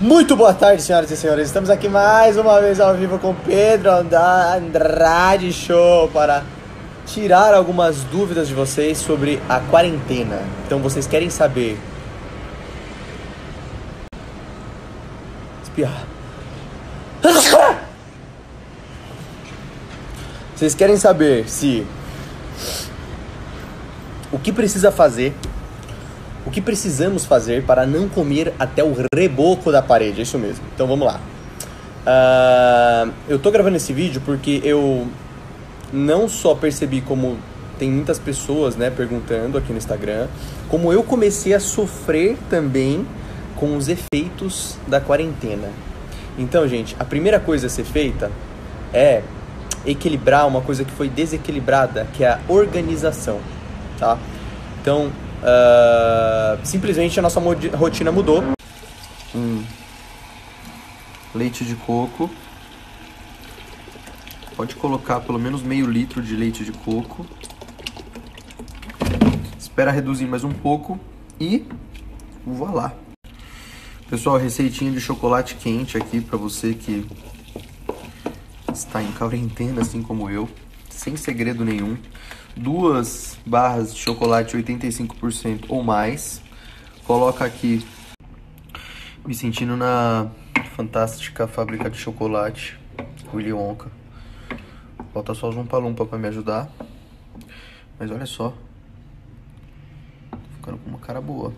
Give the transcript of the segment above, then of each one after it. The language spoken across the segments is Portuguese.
Muito boa tarde, senhoras e senhores. Estamos aqui mais uma vez ao vivo com Pedro Andrade Show para tirar algumas dúvidas de vocês sobre a quarentena. Então, vocês querem saber... Espirrar. Vocês querem saber se... O que precisa fazer... O que precisamos fazer para não comer até o reboco da parede? É isso mesmo. Então vamos lá. Eu tô gravando esse vídeo porque eu não só percebi como tem muitas pessoas, né, perguntando aqui no Instagram, como eu comecei a sofrer também com os efeitos da quarentena. Então, gente, a primeira coisa a ser feita é equilibrar uma coisa que foi desequilibrada, que é a organização, tá? Então... simplesmente a nossa rotina mudou. Leite de coco. Pode colocar pelo menos meio litro de leite de coco. Espera reduzir mais um pouco e voilá. Pessoal, receitinha de chocolate quente aqui para você que está em quarentena assim como eu, sem segredo nenhum. 2 barras de chocolate 85% ou mais. Coloca aqui, me sentindo na fantástica fábrica de chocolate Willy Wonka. Bota só os Umpa-Lumpa pra me ajudar. Mas olha só, tô ficando com uma cara boa.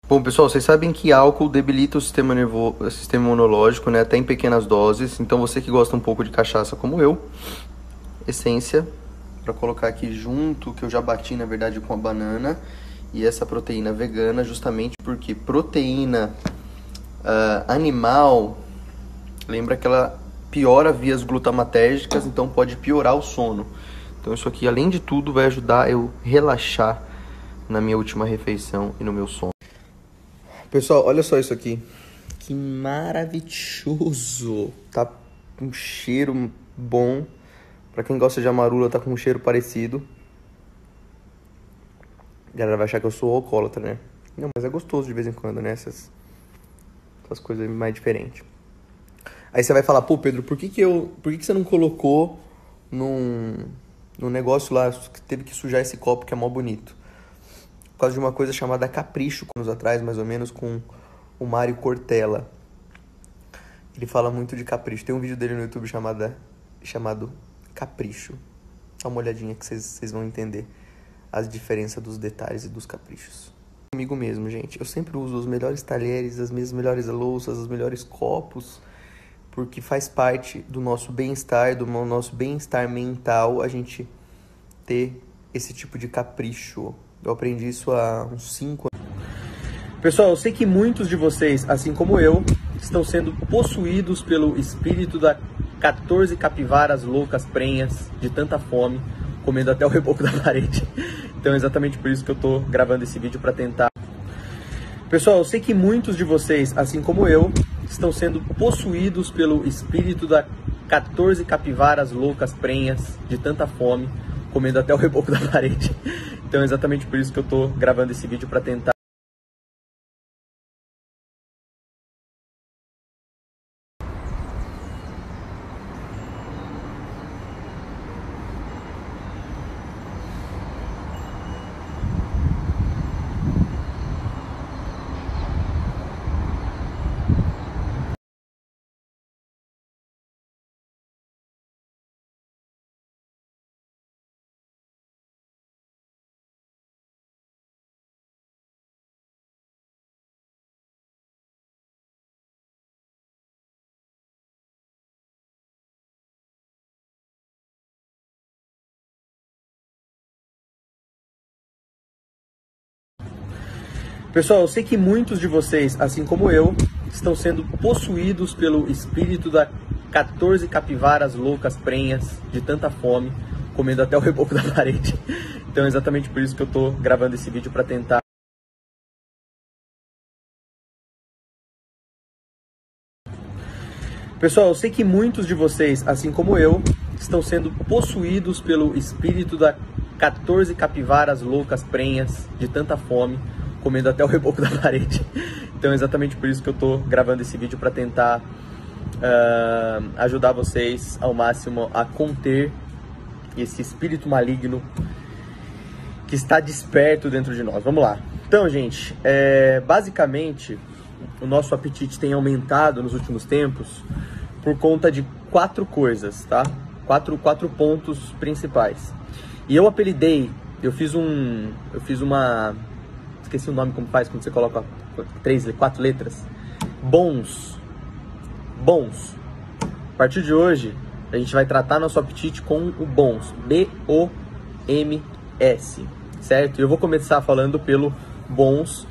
Bom, pessoal, vocês sabem que álcool debilita o sistema imunológico, né? Até em pequenas doses. Então você que gosta um pouco de cachaça como eu, essência para colocar aqui junto, que eu já bati na verdade com a banana, e essa proteína vegana, justamente porque proteína animal, lembra que ela piora vias glutamatérgicas, então pode piorar o sono. Então isso aqui, além de tudo, vai ajudar eu relaxar na minha última refeição e no meu sono. Pessoal, olha só isso aqui, que maravilhoso, tá um cheiro bom. Pra quem gosta de amarula, tá com um cheiro parecido. A galera vai achar que eu sou alcoólatra, né? Não, mas é gostoso de vez em quando, né? Essas coisas mais diferentes. Aí você vai falar, pô, Pedro, por que você não colocou num negócio lá que teve que sujar esse copo que é mó bonito? Por causa de uma coisa chamada Capricho, anos atrás, mais ou menos, com o Mário Cortella. Ele fala muito de capricho. Tem um vídeo dele no YouTube chamado Capricho. Dá uma olhadinha que vocês vão entender as diferenças dos detalhes e dos caprichos. Comigo mesmo, gente. Eu sempre uso os melhores talheres, as minhas melhores louças, os melhores copos, porque faz parte do nosso bem-estar, do nosso bem-estar mental, a gente ter esse tipo de capricho. Eu aprendi isso há uns 5 anos. Pessoal, eu sei que muitos de vocês, assim como eu, estão sendo possuídos pelo espírito da 14 capivaras loucas prenhas, de tanta fome, comendo até o reboco da parede. Então é exatamente por isso que eu tô gravando esse vídeo, para tentar... Pessoal, eu sei que muitos de vocês, assim como eu, estão sendo possuídos pelo espírito da 14 capivaras loucas prenhas, de tanta fome, comendo até o reboco da parede. Então é exatamente por isso que eu tô gravando esse vídeo, para tentar... Pessoal, eu sei que muitos de vocês, assim como eu, estão sendo possuídos pelo espírito da 14 capivaras loucas prenhas, de tanta fome, comendo até o reboco da parede. Então é exatamente por isso que eu tô gravando esse vídeo, para tentar... Pessoal, eu sei que muitos de vocês, assim como eu, estão sendo possuídos pelo espírito da 14 capivaras loucas prenhas, de tanta fome, comendo até o reboco da parede. Então é exatamente por isso que eu tô gravando esse vídeo, para tentar ajudar vocês ao máximo a conter esse espírito maligno que está desperto dentro de nós. Vamos lá. Então, gente, basicamente o nosso apetite tem aumentado nos últimos tempos por conta de 4 coisas, tá? Quatro pontos principais. E eu apelidei, eu fiz uma, esqueci o nome como faz quando você coloca 4 letras. Bons. A partir de hoje, a gente vai tratar nosso apetite com o bons, B-O-M-S, certo? E eu vou começar falando pelo bons,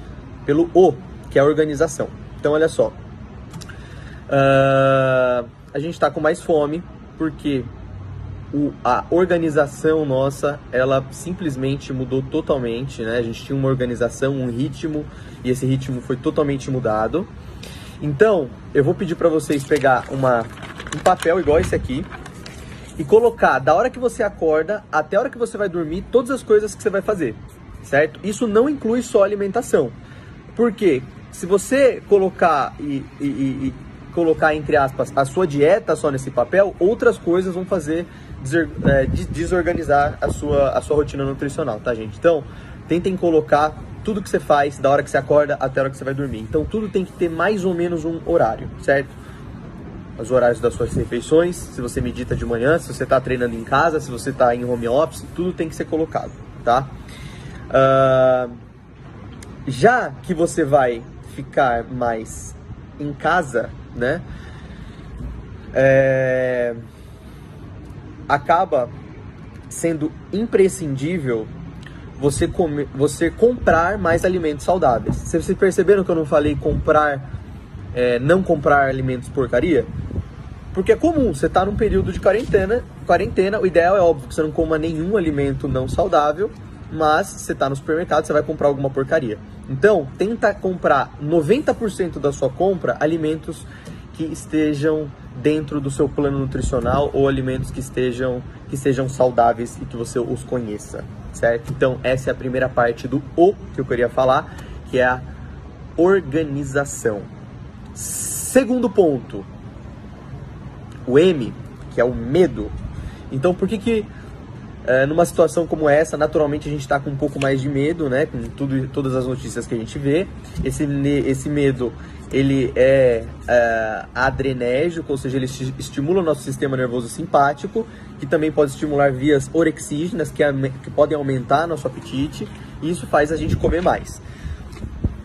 pelo O, que é a organização. Então, olha só, a gente está com mais fome porque a organização nossa, ela simplesmente mudou totalmente, né? A gente tinha uma organização, um ritmo, e esse ritmo foi totalmente mudado. Então, eu vou pedir para vocês pegar um papel igual esse aqui e colocar, da hora que você acorda até a hora que você vai dormir, todas as coisas que você vai fazer, certo? Isso não inclui só alimentação. Porque se você colocar colocar, entre aspas, a sua dieta só nesse papel, outras coisas vão fazer desorganizar a sua rotina nutricional, tá, gente? Então, tentem colocar tudo que você faz da hora que você acorda até a hora que você vai dormir. Então, tudo tem que ter mais ou menos um horário, certo? Os horários das suas refeições, se você medita de manhã, se você está treinando em casa, se você está em home office, tudo tem que ser colocado, tá? Já que você vai ficar mais em casa, né? Acaba sendo imprescindível você comprar mais alimentos saudáveis. Vocês perceberam que eu não falei não comprar alimentos porcaria? Porque é comum, você tá num período de quarentena, o ideal é óbvio que você não coma nenhum alimento não saudável, mas você tá no supermercado, você vai comprar alguma porcaria. Então, tenta comprar 90% da sua compra alimentos que estejam dentro do seu plano nutricional ou alimentos que sejam saudáveis e que você os conheça, certo? Então, essa é a primeira parte do O que eu queria falar, que é a organização. Segundo ponto, o M, que é o medo. Então, por que numa situação como essa, naturalmente a gente está com um pouco mais de medo, né? Com todas as notícias que a gente vê. Esse medo, ele é adrenérgico, ou seja, ele estimula o nosso sistema nervoso simpático, que também pode estimular vias orexígenas, que podem aumentar nosso apetite, e isso faz a gente comer mais.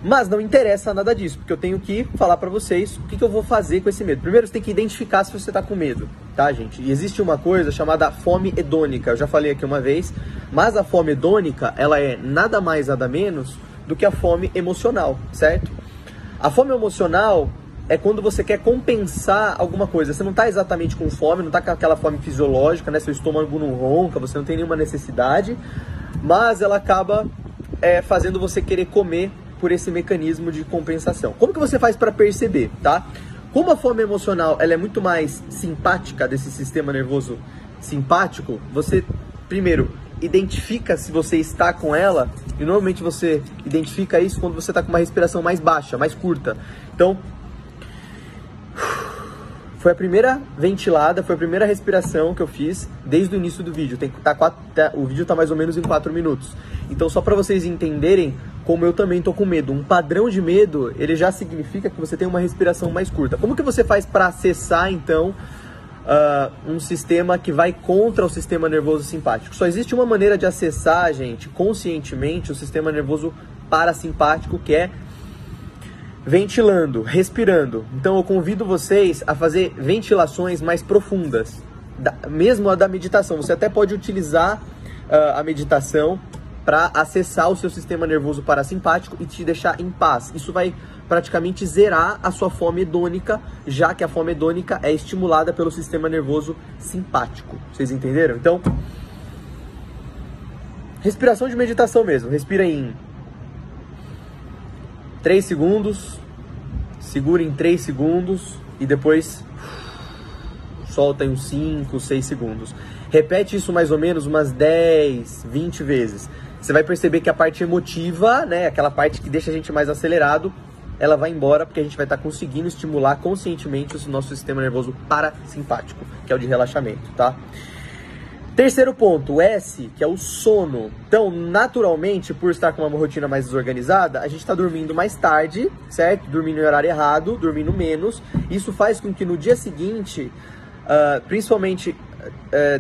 Mas não interessa nada disso, porque eu tenho que falar pra vocês o que eu vou fazer com esse medo. Primeiro, você tem que identificar se você tá com medo, tá, gente? E existe uma coisa chamada fome hedônica, eu já falei aqui uma vez, mas a fome hedônica, ela é nada mais, nada menos do que a fome emocional, certo? A fome emocional é quando você quer compensar alguma coisa. Você não tá exatamente com fome, não tá com aquela fome fisiológica, né? Seu estômago não ronca, você não tem nenhuma necessidade, mas ela acaba fazendo você querer comer por esse mecanismo de compensação. Como que você faz para perceber, tá? Como a fome emocional ela é muito mais simpática, desse sistema nervoso simpático, você primeiro identifica se você está com ela, e normalmente você identifica isso quando você está com uma respiração mais baixa, mais curta. Então, foi a primeira ventilada, foi a primeira respiração que eu fiz desde o início do vídeo. O vídeo está mais ou menos em 4 minutos. Então, só para vocês entenderem como eu também tô com medo. Um padrão de medo, ele já significa que você tem uma respiração mais curta. Como que você faz para acessar, então, um sistema que vai contra o sistema nervoso simpático? Só existe uma maneira de acessar, gente, conscientemente, o sistema nervoso parasimpático, que é ventilando, respirando. Então eu convido vocês a fazer ventilações mais profundas, mesmo a da meditação. Você até pode utilizar a meditação para acessar o seu sistema nervoso parasimpático e te deixar em paz. Isso vai praticamente zerar a sua fome hedônica, já que a fome hedônica é estimulada pelo sistema nervoso simpático. Vocês entenderam? Então, respiração de meditação mesmo. Respira em 3 segundos, segura em 3 segundos e depois solta em uns 5, 6 segundos. Repete isso mais ou menos umas 10, 20 vezes. Você vai perceber que a parte emotiva, né, aquela parte que deixa a gente mais acelerado, ela vai embora porque a gente vai estar conseguindo estimular conscientemente o nosso sistema nervoso parasimpático, que é o de relaxamento, tá? Terceiro ponto, o S, que é o sono. Então, naturalmente, por estar com uma rotina mais desorganizada, a gente está dormindo mais tarde, certo? Dormindo em horário errado, dormindo menos. Isso faz com que no dia seguinte, principalmente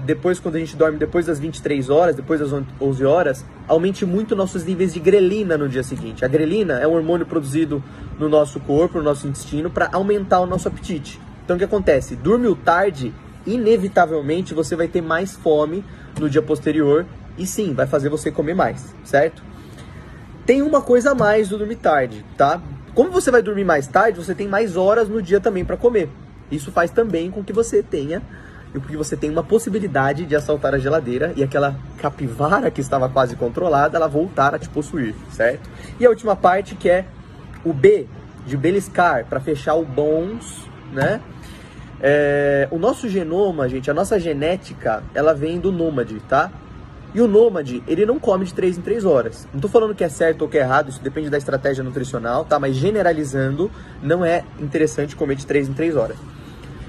depois, quando a gente dorme depois das 23 horas, depois das 11 horas, aumente muito nossos níveis de grelina no dia seguinte. A grelina é um hormônio produzido no nosso corpo, no nosso intestino, para aumentar o nosso apetite. Então, o que acontece? Dormiu tarde, inevitavelmente você vai ter mais fome no dia posterior e sim, vai fazer você comer mais, certo? Tem uma coisa a mais do dormir tarde, tá? Como você vai dormir mais tarde, você tem mais horas no dia também para comer. Isso faz também com que você tenha uma possibilidade de assaltar a geladeira e aquela capivara que estava quase controlada, ela voltar a te possuir, certo? E a última parte, que é o B, de beliscar, para fechar o bons, né? O nosso genoma, gente, a nossa genética, ela vem do nômade, tá? E o nômade, ele não come de 3 em 3 horas. Não tô falando que é certo ou que é errado, isso depende da estratégia nutricional, tá? Mas generalizando, não é interessante comer de 3 em 3 horas.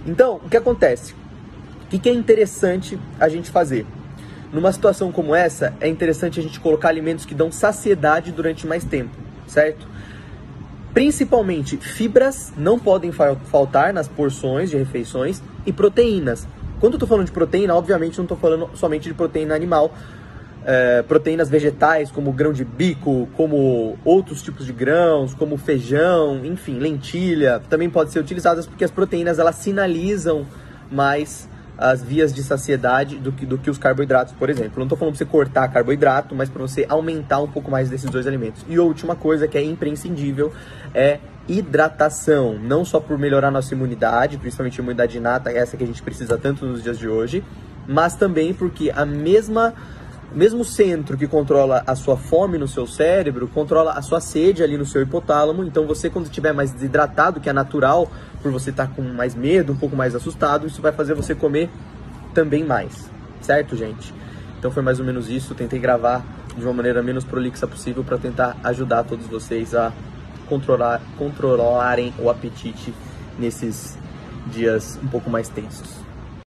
Então, o que acontece? O que é interessante a gente fazer? Numa situação como essa, é interessante a gente colocar alimentos que dão saciedade durante mais tempo, certo? Principalmente fibras não podem faltar nas porções de refeições e proteínas. Quando eu tô falando de proteína, obviamente não tô falando somente de proteína animal, proteínas vegetais como grão de bico, como outros tipos de grãos, como feijão, enfim, lentilha, também podem ser utilizadas porque as proteínas elas sinalizam mais as vias de saciedade do que os carboidratos, por exemplo. Não estou falando para você cortar carboidrato, mas para você aumentar um pouco mais desses dois alimentos. E a última coisa que é imprescindível é hidratação. Não só por melhorar nossa imunidade, principalmente a imunidade inata, essa que a gente precisa tanto nos dias de hoje, mas também porque o mesmo centro que controla a sua fome no seu cérebro, controla a sua sede ali no seu hipotálamo. Então você, quando estiver mais desidratado, que é natural, por você estar com mais medo, um pouco mais assustado, isso vai fazer você comer também mais, certo, gente? Então foi mais ou menos isso, tentei gravar de uma maneira menos prolixa possível para tentar ajudar todos vocês a controlarem o apetite nesses dias um pouco mais tensos.